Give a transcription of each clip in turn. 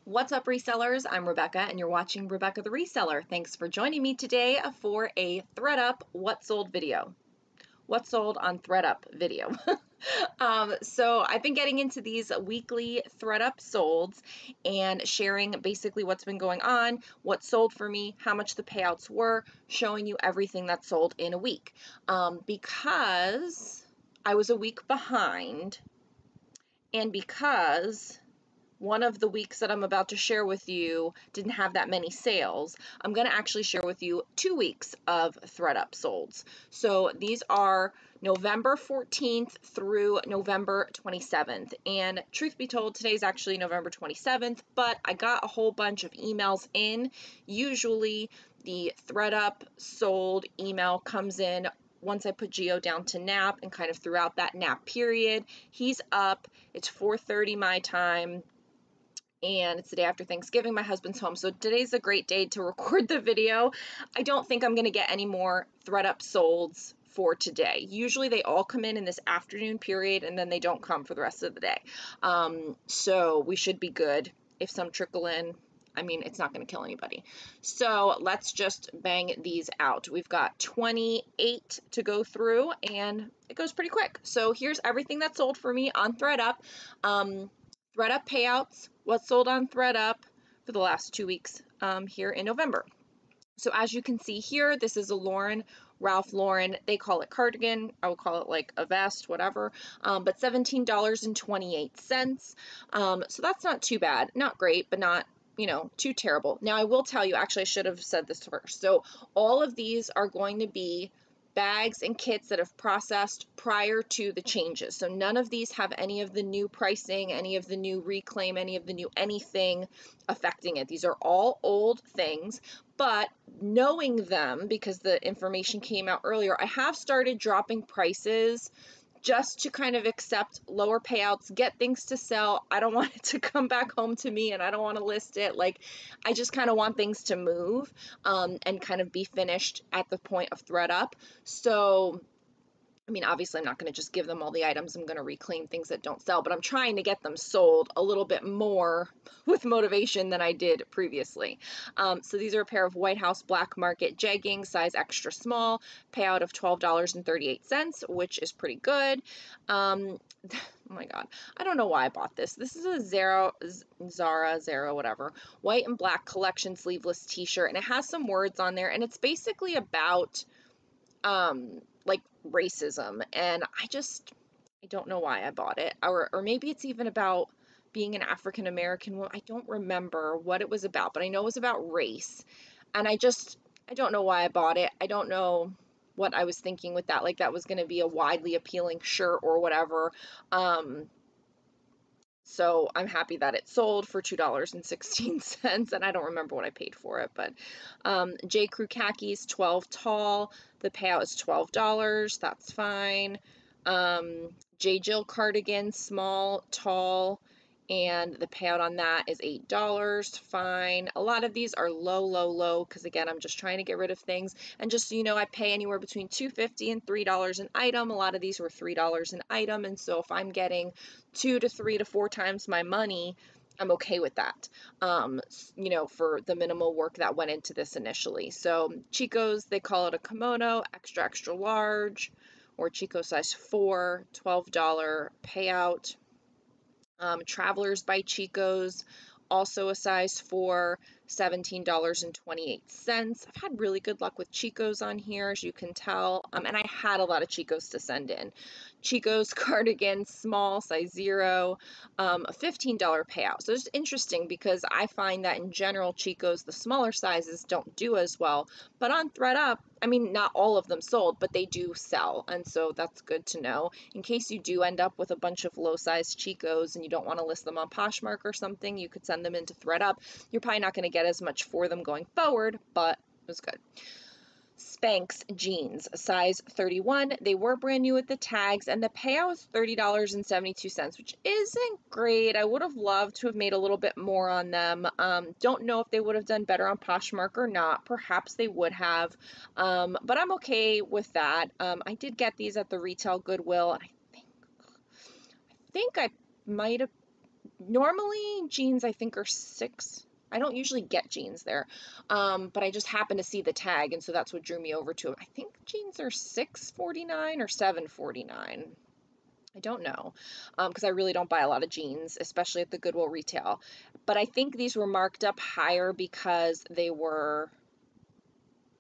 What's up, resellers? I'm Rebecca and you're watching Rebecca the Reseller. Thanks for joining me today for a ThreadUp What Sold video. What sold on ThreadUp video. So I've been getting into these weekly ThreadUp solds and sharing basically what's been going on, what sold for me, how much the payouts were, showing you everything that sold in a week. Because I was a week behind and because one of the weeks that I'm about to share with you didn't have that many sales, I'm going to actually share with you 2 weeks of ThreadUp solds. So these are November 14th through November 27th. And truth be told, today's actually November 27th, but I got a whole bunch of emails in. Usually the ThreadUp sold email comes in once I put Geo down to nap and kind of throughout that nap period. He's up. It's 4:30 my time. And it's the day after Thanksgiving. My husband's home, so today's a great day to record the video. I don't think I'm going to get any more ThreadUp solds for today. Usually they all come in this afternoon period, and then they don't come for the rest of the day. So we should be good. If some trickle in, I mean, it's not going to kill anybody. So let's just bang these out. We've got 28 to go through, and it goes pretty quick. So here's everything that sold for me on ThreadUp. ThreadUp payouts, what sold on ThreadUp for the last 2 weeks here in November. So as you can see here, this is a Ralph Lauren. They call it cardigan. I would call it like a vest, whatever. But $17.28. So that's not too bad. Not great, but not, too terrible. Now I will tell you, actually I should have said this first. So all of these are going to be bags and kits that have processed prior to the changes. So none of these have any of the new pricing, any of the new reclaim, any of the new anything affecting it. These are all old things, but knowing them, because the information came out earlier, I have started dropping prices just to kind of accept lower payouts, get things to sell. I don't want it to come back home to me and I don't want to list it. Like, I just kind of want things to move and kind of be finished at the point of ThreadUp. So, I mean, obviously I'm not going to just give them all the items. I'm going to reclaim things that don't sell, but I'm trying to get them sold a little bit more with motivation than I did previously. So these are a pair of White House Black Market jeggings, size extra small, payout of $12.38, which is pretty good. Oh my God, I don't know why I bought this. This is a Zara, whatever, white and black collection sleeveless t-shirt, and it has some words on there, and it's basically about like racism, and I don't know why I bought it, or maybe it's even about being an African American woman. I don't remember what it was about, but I know it was about race, and I don't know why I bought it. I don't know what I was thinking with that, like that was going to be a widely appealing shirt or whatever. So I'm happy that it sold for $2.16, and I don't remember what I paid for it, but J. Crew khakis, 12 tall. The payout is $12. That's fine. J. Jill cardigan, small, tall, and the payout on that is $8. Fine. A lot of these are low, because again, I'm just trying to get rid of things. And just so you know, I pay anywhere between $2.50 and $3 an item. A lot of these were $3 an item, and so if I'm getting 2 to 3 to 4 times my money, I'm okay with that, for the minimal work that went into this initially. So Chico's, they call it a kimono, extra, extra large, or Chico size 4, $12 payout. Travelers by Chico's, also a size 4, $17.28. I've had really good luck with Chico's on here, as you can tell, and I had a lot of Chico's to send in. Chico's cardigan, small, size 0, a $15 payout. So it's interesting because I find that in general, Chico's, the smaller sizes don't do as well, but on ThreadUp, I mean, not all of them sold, but they do sell, and so that's good to know. In case you do end up with a bunch of low-size Chico's and you don't want to list them on Poshmark or something, you could send them into ThreadUp. You're probably not going to get as much for them going forward, but it was good. Spanx jeans, size 31. They were brand new with the tags, and the payout was $30.72, which isn't great. I would have loved to have made a little bit more on them. Don't know if they would have done better on Poshmark or not. Perhaps they would have, but I'm okay with that. I did get these at the retail Goodwill, and I think I might have Normally jeans I think are 6. I don't usually get jeans there, but I just happened to see the tag, and so that's what drew me over to it. I think jeans are $6.49 or $7.49. I don't know, because I really don't buy a lot of jeans, especially at the Goodwill retail. But I think these were marked up higher because they were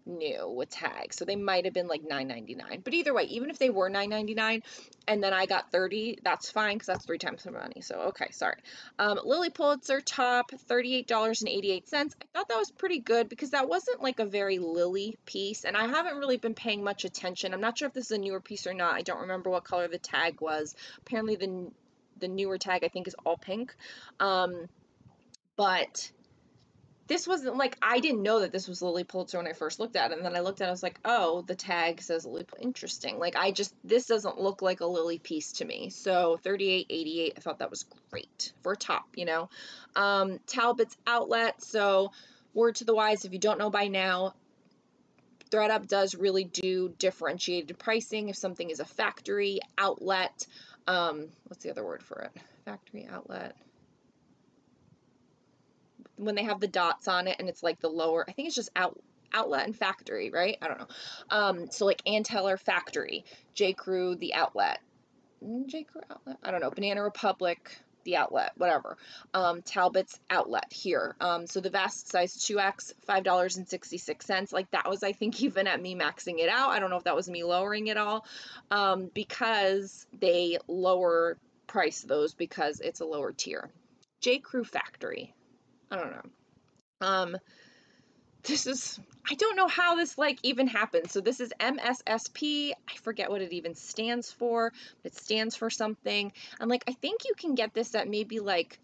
new with tags, so they might have been like $9.99. But either way, even if they were $9.99 and then I got 30, that's fine because that's 3 times the money. So okay, sorry. Lily Pulitzer top, $38.88. I thought that was pretty good because that wasn't like a very Lily piece, and I haven't really been paying much attention. I'm not sure if this is a newer piece or not. I don't remember what color the tag was. Apparently the newer tag I think is all pink. But this wasn't like, I didn't know that this was Lily Pulitzer when I first looked at it, and then I looked at it, I was like, oh, the tag says Lily Pulitzer. Interesting. Like, this doesn't look like a Lily piece to me. So $38.88, I thought that was great for a top, you know. Talbot's Outlet. So word to the wise, if you don't know by now, ThreadUp does really do differentiated pricing if something is a factory outlet. What's the other word for it? Factory outlet. When they have the dots on it and it's like the lower, I think it's just outlet and factory, right? I don't know. So like Ann Taylor Factory, J. Crew the outlet, J. Crew outlet, I don't know, Banana Republic the outlet, whatever. Talbot's Outlet here. So the vest size 2X, $5.66. Like that was, I think, even at me maxing it out. I don't know if that was me lowering it all, because they lower price those because it's a lower tier. J. Crew Factory. I don't know. I don't know how this like even happened. So this is MSSP. I forget what it even stands for, but it stands for something. And like, I think you can get this at maybe like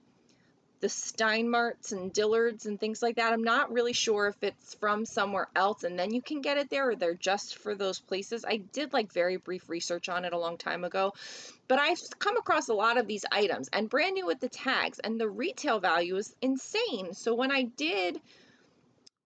the Steinmarts and Dillard's and things like that. I'm not really sure if it's from somewhere else and then you can get it there, or they're just for those places. I did like very brief research on it a long time ago, but I've come across a lot of these items and brand new with the tags, and the retail value is insane. So when I did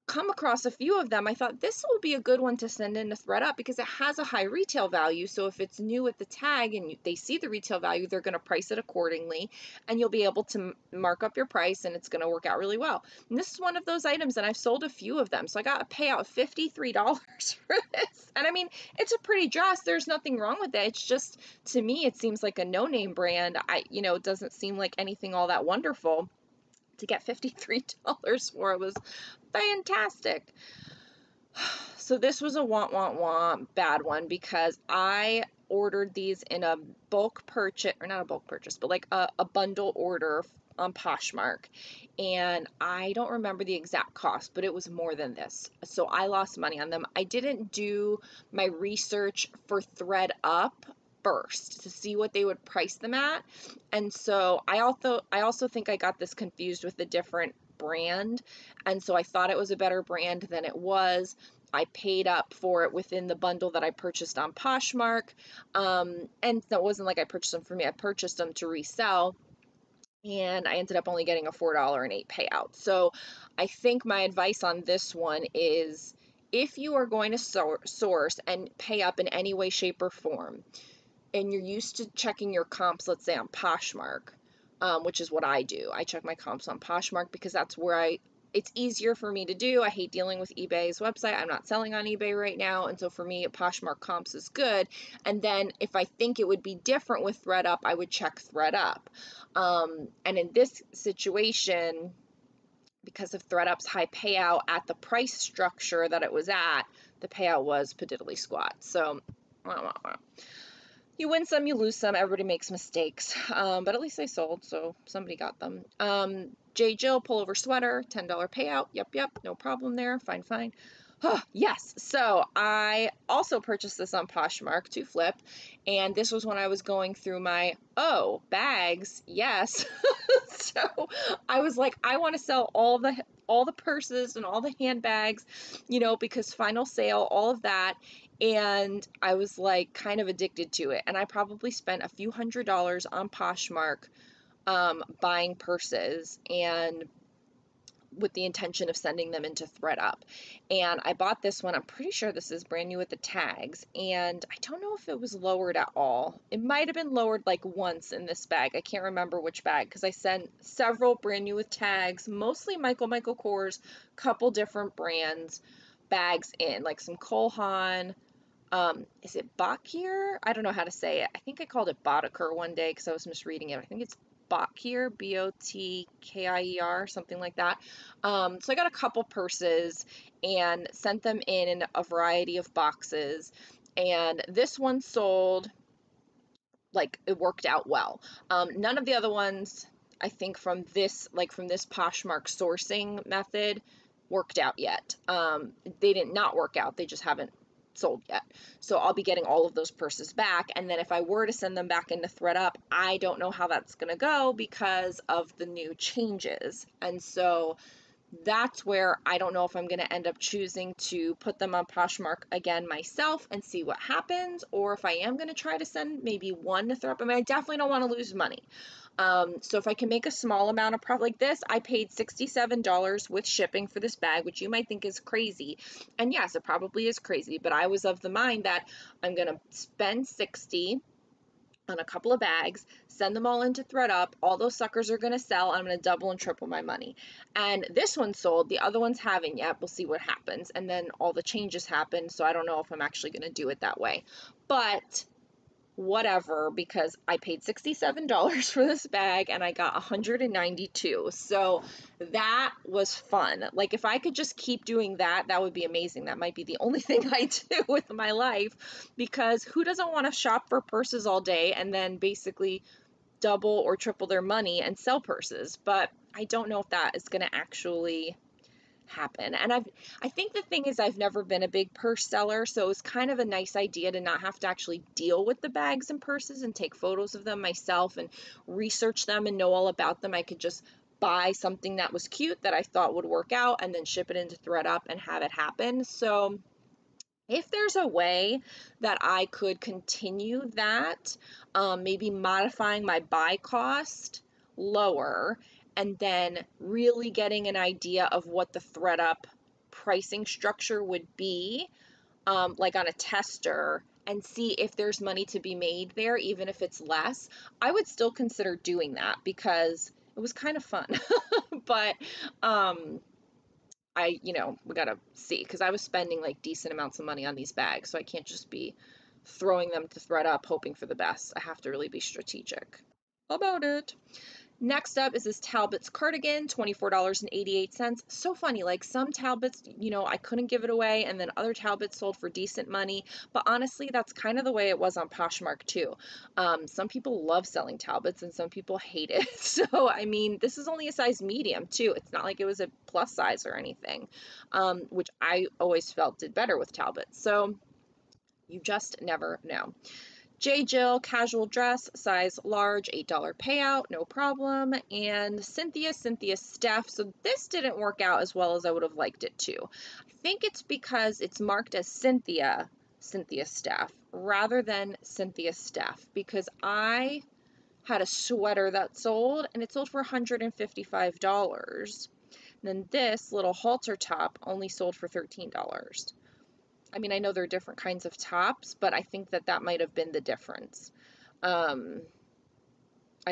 come across a few of them, I thought this will be a good one to send in to ThreadUp because it has a high retail value. So if it's new with the tag and they see the retail value, they're going to price it accordingly, and you'll be able to mark up your price, and it's going to work out really well. And this is one of those items, and I've sold a few of them. So I got a payout of $53 for this. And I mean, it's a pretty dress. There's nothing wrong with it. It's just, to me, it seems like a no-name brand. It doesn't seem like anything all that wonderful. To get $53 for it was fantastic. So this was a want bad one because I ordered these in a bulk purchase, or not a bulk purchase, but like a bundle order on Poshmark, and I don't remember the exact cost, but it was more than this. So I lost money on them. I didn't do my research for ThreadUp first to see what they would price them at, and so I also think I got this confused with a different brand, and so I thought it was a better brand than it was. I paid up for it within the bundle that I purchased on Poshmark, and so it wasn't like I purchased them for me. I purchased them to resell, and I ended up only getting a $4.08 payout. So I think my advice on this one is, if you are going to source and pay up in any way, shape, or form, and you're used to checking your comps, let's say on Poshmark, which is what I do. I check my comps on Poshmark because that's where it's easier for me to do. I hate dealing with eBay's website. I'm not selling on eBay right now. And so for me, Poshmark comps is good. And then if I think it would be different with ThreadUp, I would check ThreadUp. And in this situation, because of ThreadUp's high payout at the price structure that it was at, the payout was piddly squat. So, you win some, you lose some. Everybody makes mistakes. But at least I sold, so somebody got them. J. Jill pullover sweater, $10 payout. Yep, no problem there. Fine. Oh, yes. So I also purchased this on Poshmark to flip, and this was when I was going through my bags. Yes. So I was like, I want to sell all the purses and all the handbags, because final sale, all of that. And I was like kind of addicted to it. And I probably spent a few $100s on Poshmark buying purses. And with the intention of sending them into ThreadUp. And I bought this one. I'm pretty sure this is brand new with the tags. And I don't know if it was lowered at all. It might have been lowered like once in this bag. I can't remember which bag because I sent several brand new with tags, mostly Michael Kors, couple different brands bags in, like some Cole Haan. Is it Bakir? I don't know how to say it. I think I called it Bodker one day because I was misreading it. I think it's Bakir, Botkier, something like that. So I got a couple purses and sent them in a variety of boxes. And this one sold, like, it worked out well. None of the other ones, I think from this Poshmark sourcing method, worked out yet. They did not work out. They just haven't sold yet. So I'll be getting all of those purses back. And then if I were to send them back into ThreadUp, I don't know how that's going to go because of the new changes. And so that's where I don't know if I'm going to end up choosing to put them on Poshmark again myself and see what happens, or if I am going to try to send maybe one to ThreadUp. I mean, I definitely don't want to lose money. So if I can make a small amount of profit like this, I paid $67 with shipping for this bag, which you might think is crazy. And yes, it probably is crazy, but I was of the mind that I'm going to spend $60 on a couple of bags, send them all into ThreadUp. All those suckers are going to sell. I'm going to double and triple my money. And this one sold. The other ones haven't yet. We'll see what happens. And then all the changes happen. So I don't know if I'm actually going to do it that way. But whatever, because I paid $67 for this bag and I got 192. So that was fun. Like, if I could just keep doing that, that would be amazing. That might be the only thing I do with my life, because who doesn't want to shop for purses all day and then basically double or triple their money and sell purses? But I don't know if that is going to actually happen. And I think the thing is, I've never been a big purse seller, so it was kind of a nice idea to not have to actually deal with the bags and purses and take photos of them myself and research them and know all about them. I could just buy something that was cute that I thought would work out and then ship it into ThreadUp and have it happen. So if there's a way that I could continue that, maybe modifying my buy cost lower, and then really getting an idea of what the ThreadUp pricing structure would be, like on a tester, and see if there's money to be made there, even if it's less, I would still consider doing that because it was kind of fun. But we gotta see, because I was spending like decent amounts of money on these bags, so I can't just be throwing them to ThreadUp hoping for the best. I have to really be strategic about it. Next up is this Talbot's cardigan, $24.88. So funny, like some Talbots, I couldn't give it away, and then other Talbots sold for decent money. But honestly, that's kind of the way it was on Poshmark too. Some people love selling Talbots and some people hate it. So, I mean, this is only a size medium too. It's not like it was a plus size or anything, which I always felt did better with Talbots. So you just never know. J. Jill, casual dress, size large, $8 payout, no problem. And Cynthia Steph. So this didn't work out as well as I would have liked it to. I think it's because it's marked as Cynthia Steph, rather than Cynthia Steph, because I had a sweater that sold, and it sold for $155. And then this little halter top only sold for $13. I mean, I know there are different kinds of tops, but I think that might have been the difference. I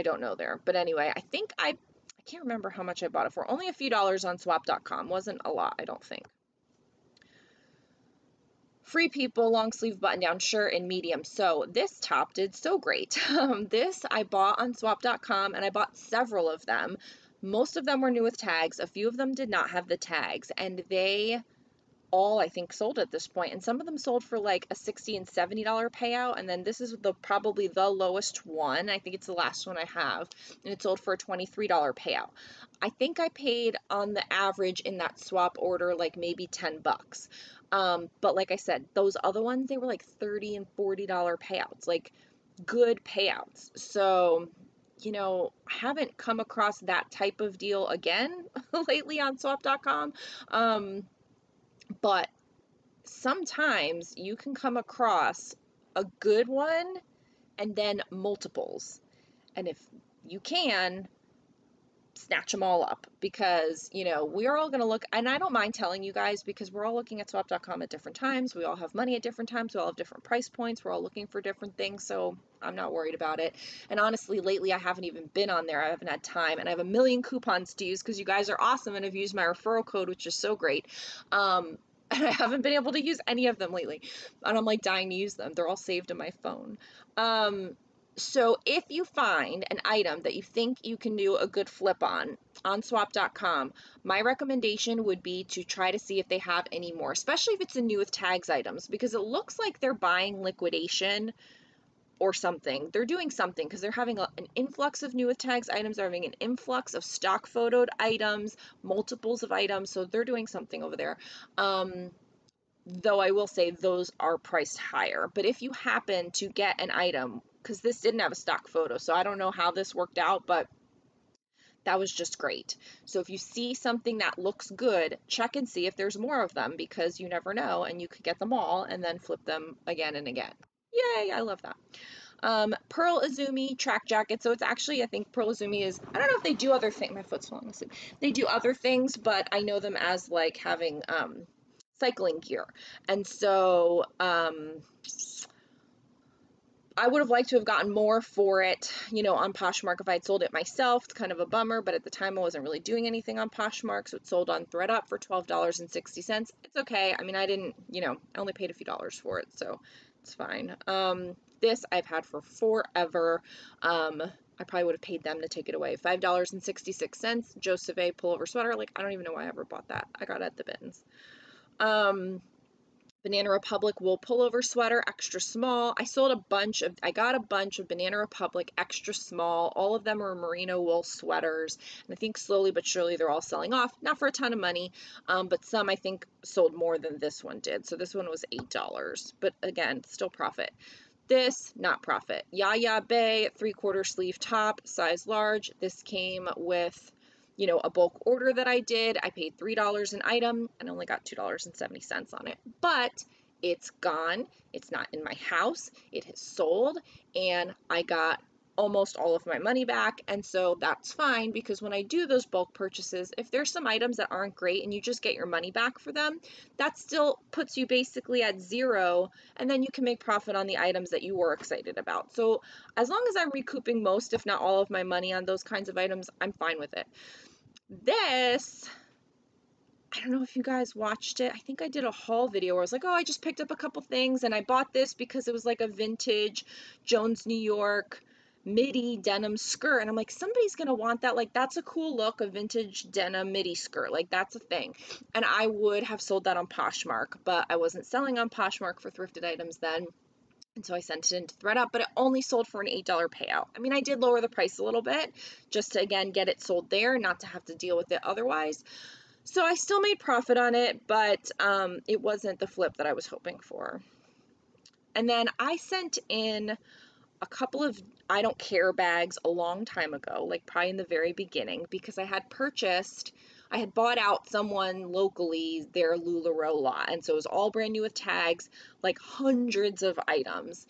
don't know there. But anyway, I think I can't remember how much I bought it for. Only a few dollars on swap.com. Wasn't a lot, I don't think. Free People long sleeve button down shirt in medium. So this top did so great. This I bought on swap.com, and I bought several of them. Most of them were new with tags. A few of them did not have the tags, and they all, I think, sold at this point, and some of them sold for like a $60 and $70 payout, and then this is probably the lowest one. I think it's the last one I have, and it sold for a $23 payout. I think I paid on the average in that swap order like maybe $10. But like I said, those other ones, they were like $30 and $40 payouts, like good payouts. So I haven't come across that type of deal again lately on swap.com. But sometimes you can come across a good one and then multiples. And if you can, snatch them all up, because, you know, we're all going to look, and I don't mind telling you guys, because we're all looking at swap.com at different times. We all have money at different times. We all have different price points. We're all looking for different things. So I'm not worried about it. And honestly, lately I haven't even been on there. I haven't had time, and I have a million coupons to use because you guys are awesome and have used my referral code, which is so great. And I haven't been able to use any of them lately, and I'm like dying to use them. They're all saved in my phone. So if you find an item that you think you can do a good flip on swap.com, my recommendation would be to try to see if they have any more, especially if it's a new with tags items, because it looks like they're buying liquidation or something. They're doing something, because they're having an influx of new with tags items. They're having an influx of stock photoed items, multiples of items. So they're doing something over there. Though I will say those are priced higher. But if you happen to get an item, because this didn't have a stock photo, so I don't know how this worked out, but that was just great. So if you see something that looks good, check and see if there's more of them, because you never know, and you could get them all and then flip them again and again. Yay, I love that. Pearl Izumi track jacket. So it's actually, I think Pearl Izumi is, I don't know if they do other things. My foot's falling asleep. They do other things, but I know them as like having cycling gear. And so I would have liked to have gotten more for it, you know, on Poshmark if I'd sold it myself. It's kind of a bummer, but at the time I wasn't really doing anything on Poshmark, so it sold on ThreadUp for $12.60. It's okay. I mean, I didn't, you know, I only paid a few dollars for it, so it's fine. This I've had for forever. I probably would have paid them to take it away. $5.66, Joseph A. pullover sweater. Like, I don't even know why I ever bought that. I got it at the bins. Banana Republic wool pullover sweater, extra small. I got a bunch of Banana Republic extra small. All of them are merino wool sweaters. And I think slowly but surely they're all selling off. Not for a ton of money, but some I think sold more than this one did. So this one was $8, but again, still profit. This, not profit. Yaya Bay 3/4 sleeve top, size large. This came with, you know, a bulk order that I did. I paid $3 an item and only got $2.70 on it. But it's gone. It's not in my house. It has sold, and I got almost all of my money back. And so that's fine, because when I do those bulk purchases, if there's some items that aren't great and you just get your money back for them, that still puts you basically at zero, and then you can make profit on the items that you were excited about. So as long as I'm recouping most, if not all of my money on those kinds of items, I'm fine with it. This, I don't know if you guys watched it. I think I did a haul video where I was like, oh, I just picked up a couple things, and I bought this because it was like a vintage Jones, New York midi denim skirt, and I'm like, somebody's gonna want that. Like, that's a cool look, a vintage denim midi skirt. Like, that's a thing. And I would have sold that on Poshmark, but I wasn't selling on Poshmark for thrifted items then. And so I sent it into ThreadUp, but it only sold for an $8 payout. I mean, I did lower the price a little bit just to, again, get it sold there, not to have to deal with it otherwise. So I still made profit on it, but it wasn't the flip that I was hoping for. And then I sent in a couple of I don't care bags a long time ago, like probably in the very beginning, because I had bought out someone locally their LuLaRoe lot, and so it was all brand new with tags, like hundreds of items.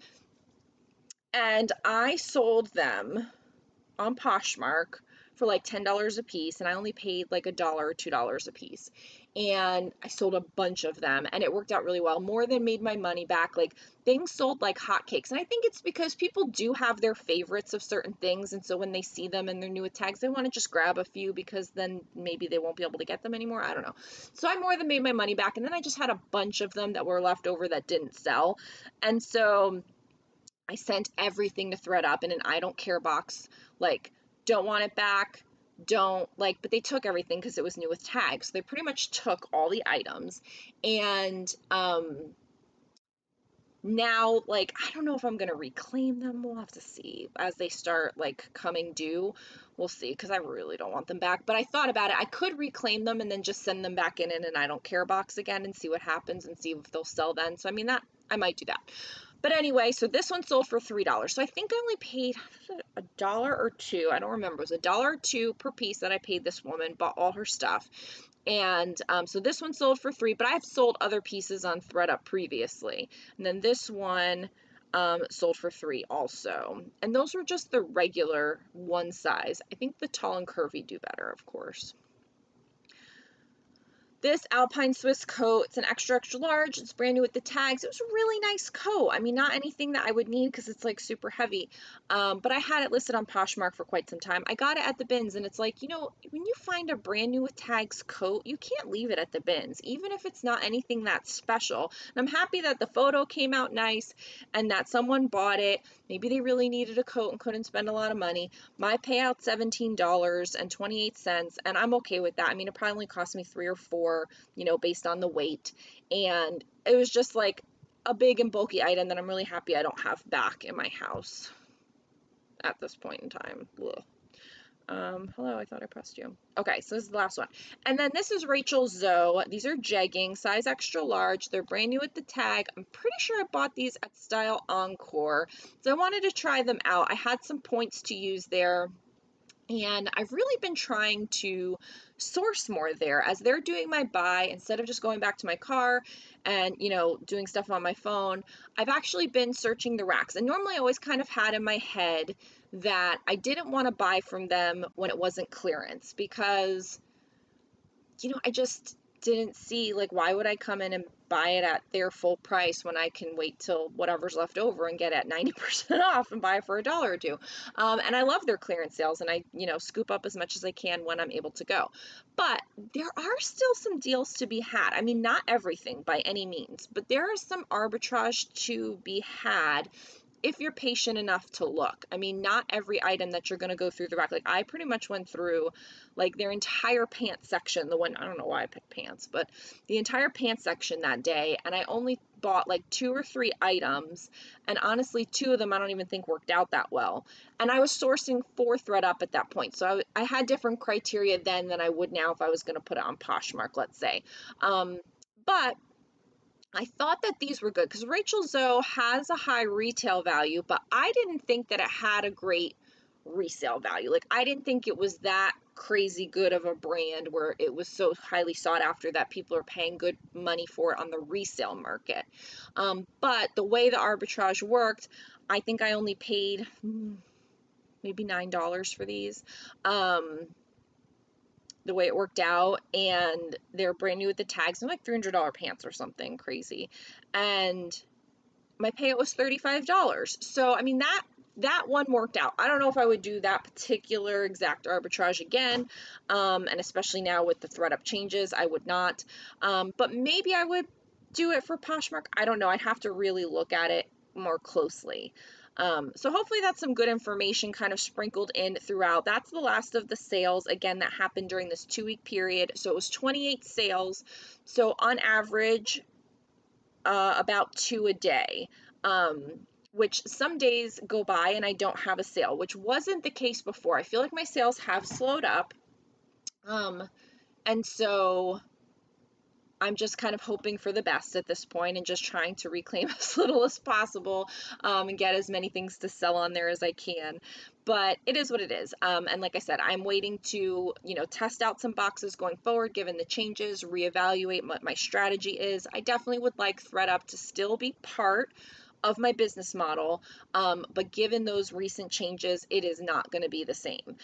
And I sold them on Poshmark for like $10 a piece, and I only paid like $1 or $2 a piece. And I sold a bunch of them, and it worked out really well. More than made my money back. Like, things sold like hotcakes. And I think it's because people do have their favorites of certain things, and so when they see them and they're new with tags, they want to just grab a few, because then maybe they won't be able to get them anymore. I don't know. So I more than made my money back, and then I just had a bunch of them that were left over that didn't sell. And so I sent everything to ThreadUp in an I don't care box, like, don't want it back, don't, like, but they took everything because it was new with tags. So they pretty much took all the items, and now, like, I don't know if I'm going to reclaim them. We'll have to see as they start, like, coming due. We'll see, because I really don't want them back. But I thought about it. I could reclaim them and then just send them back in an I don't care box again and see what happens and see if they'll sell then. So, I mean, I might do that. But anyway, so this one sold for $3. So I think I only paid $1 or $2. I don't remember. It was $1 or $2 per piece that I paid this woman, bought all her stuff. And so this one sold for $3, but I've sold other pieces on ThreadUp previously. And then this one, sold for $3 also. And those were just the regular one size. I think the tall and curvy do better, of course. This Alpine Swiss coat, it's an extra, extra large. It's brand new with the tags. It was a really nice coat. I mean, not anything that I would need because it's like super heavy. But I had it listed on Poshmark for quite some time. I got it at the bins, and it's like, you know, when you find a brand new with tags coat, you can't leave it at the bins, even if it's not anything that special. And I'm happy that the photo came out nice and that someone bought it. Maybe they really needed a coat and couldn't spend a lot of money. My payout $17.28, and I'm okay with that. I mean, it probably only cost me $3 or $4, you know, based on the weight. And it was just like a big and bulky item that I'm really happy I don't have back in my house at this point in time. Hello, I thought I pressed you. Okay, so this is the last one. And then this is Rachel Zoe. These are jeggings, size extra large. They're brand new with the tag. I'm pretty sure I bought these at Style Encore. So I wanted to try them out. I had some points to use there. And I've really been trying to source more there as they're doing my buy instead of just going back to my car and, you know, doing stuff on my phone. I've actually been searching the racks, and normally I always kind of had in my head that I didn't want to buy from them when it wasn't clearance because, you know, I just didn't see, like, why would I come in and buy it at their full price when I can wait till whatever's left over and get it at 90% off and buy it for $1 or $2. And I love their clearance sales, and I, you know, scoop up as much as I can when I'm able to go. But there are still some deals to be had. I mean, not everything by any means, but there is some arbitrage to be had if you're patient enough to look. I mean, not every item that you're going to go through the rack. Like, I pretty much went through like their entire pants section, the one, I don't know why I picked pants, but the entire pants section that day, and I only bought like 2 or 3 items, and honestly 2 of them I don't even think worked out that well. And I was sourcing for ThreadUp at that point, so I had different criteria then than I would now if I was going to put it on Poshmark, let's say. But I thought that these were good because Rachel Zoe has a high retail value, but I didn't think that it had a great resale value. Like, I didn't think it was that crazy good of a brand where it was so highly sought after that people are paying good money for it on the resale market. But the way the arbitrage worked, I think I only paid maybe $9 for these. The way it worked out, and they're brand new with the tags. They're like $300 pants or something crazy, and my payout was $35. So I mean, that one worked out. I don't know if I would do that particular exact arbitrage again, and especially now with the ThreadUp changes, I would not. But maybe I would do it for Poshmark. I don't know. I'd have to really look at it more closely. So hopefully that's some good information kind of sprinkled in throughout. That's the last of the sales, again, that happened during this 2-week period. So it was 28 sales. So on average, about 2 a day, which some days go by and I don't have a sale, which wasn't the case before. I feel like my sales have slowed up. And so I'm just kind of hoping for the best at this point and just trying to reclaim as little as possible, and get as many things to sell on there as I can. But it is what it is. And like I said, I'm waiting to, you know, test out some boxes going forward, given the changes, reevaluate what my strategy is. I definitely would like ThreadUp to still be part of my business model, but given those recent changes, it is not going to be the same.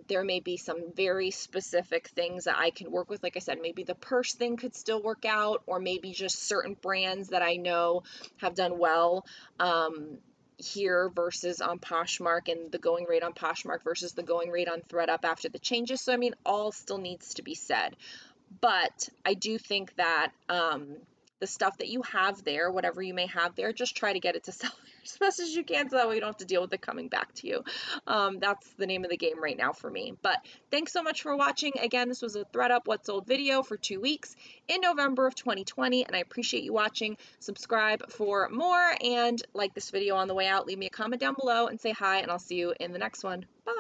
There may be some very specific things that I can work with. Like I said, maybe the purse thing could still work out, or maybe just certain brands that I know have done well here versus on Poshmark, and the going rate on Poshmark versus the going rate on ThreadUp after the changes. So I mean, all still needs to be said. But I do think that the stuff that you have there, whatever you may have there, just try to get it to sell as fast as you can so that way you don't have to deal with it coming back to you. That's the name of the game right now for me. But thanks so much for watching. Again, this was a ThreadUp What Sold video for 2 weeks in November of 2020, and I appreciate you watching. Subscribe for more, and like this video on the way out. Leave me a comment down below and say hi, and I'll see you in the next one. Bye!